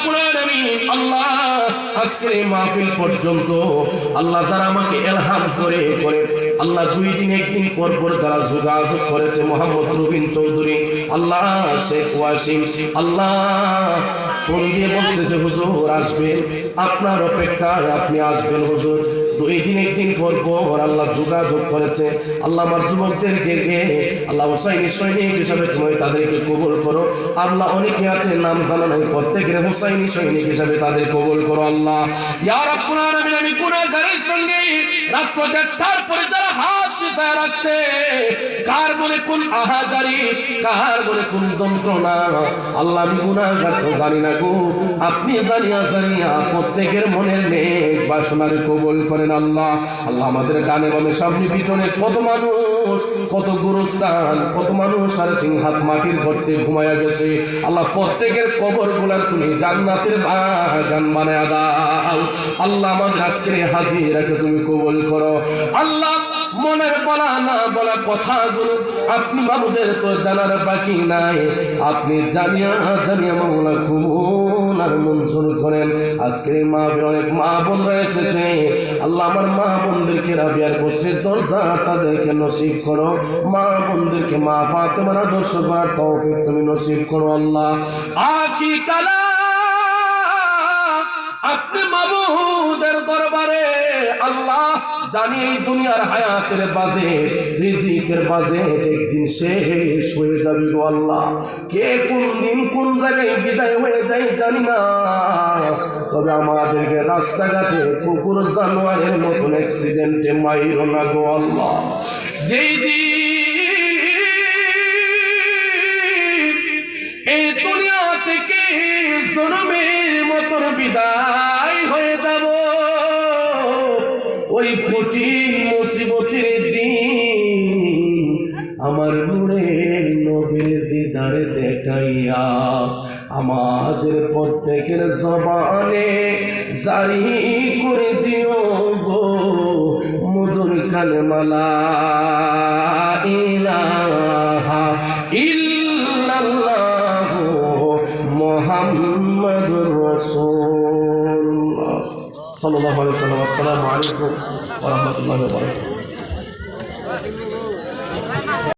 রাব্বুল আলামিন আল্লাহ আজকের এই মাহফিল পর্যন্ত আল্লাহ যারা আমাকে ইলহাম করে আল্লাহ 2 দিন 1 দিন পর যারা যোগাযোগ করেছে মোহাম্মদ রবিন চৌধুরী আল্লাহ শেখ ওয়াসিম আল্লাহ ফোন দিয়ে বলতেছে হুজুর আসবেন আপনার অপেক্ষায় আপনি আসবেন হুজুর 2 দিন 1 দিন পর আল্লাহ যোগাযোগ করেছে আল্লাহ আমার যুবকদেরকে আল্লাহ হুসাইনি সৈনিক হিসাবে তুমি তাদেরকে কবুল করো আল্লাহ অনেকে আছে নাম জানা নাই প্রত্যেকের হুসাইনি সৈনিক হিসাবে তাদের কবুল করো আল্লাহ ইয়া রাব্বুল আলামিন আমি গুনাহগারের সঙ্গে রাত 4টার পরে যারা হাত পিছায় রাখছে কার বলে কোন আহাজারি কার বলে কোন যন্ত্রণা আল্লাহ আমি গুনাহগার তো জানি না গো আপনি জানিয়া প্রত্যেকের মনের নেক বাসনার কবুল করেন আল্লাহ আল্লাহ আমাদের ডানে বামে সামনে পিছনে কত মানুষ কত গুরুস্থান কত মানুষ সাড়ে 3 হাত মাটির গর্তে ঘুমায়া গেছে আল্লাহ প্রত্যেকের কবরগুলোর তুমি জান্নাতের বাগান বানায়া দাও আল্লাহ আমাদের আজকের হাজিরাকে তুমি কবুল করো আল্লাহ মনের বলা না বলা কথাগুলো আপনি বাবুদের তো জানার বাকি নাই আপনি জানিয়া মাওলা কবুল আর মঞ্জুর করেন আজকে মাহফিলে অনেক মা বোনরা এসেছে আল্লাহ আমার মা বোনদেরকে রাবিয়ার গোষ্ঠীর দরজা তাদেরকে নসিব করো মা বোনদেরকে মা ফাতেমার আদর্শ করার তৌফিক তুমি নসিব করো আল্লাহ আকি কালা আপনি মাবুদের দরবারে আল্লাহ জানি এই দুনিয়ার হায়াতের বাজেট রিজিকের বাজেট একদিন শেষ হয়ে যাবে গো আল্লাহ কে কোন দিন কোন জায়গায় বিদায় হয়ে যায় জানি না তবে আমাদেরকে রাস্তাঘাটে কুকুর জানোয়ারের মতন অ্যাক্সিডেন্টে মাইরো না গো আল্লাহ যেই দিন এই দুনিয়া থেকে জনমের মতন বিদায় হয়ে যাব ওই কঠিন মুসিবতের দিন আমার নূরের নবীর দিদার দেখাইয়া আমাদের প্রত্যেকের জবানে জারি করে দিও গো মধুর কালেমা লা ইলাহা ইল্লাল্লাহু মুহাম্মাদুর রাসূলুল্লাহ সাল্লাল্লাহু আলাইহি ওয়া সাল্লাম। আসসালামু আলাইকুম ওয়া রাহমাতুল্লাহি ওয়া বারাকাতুহু।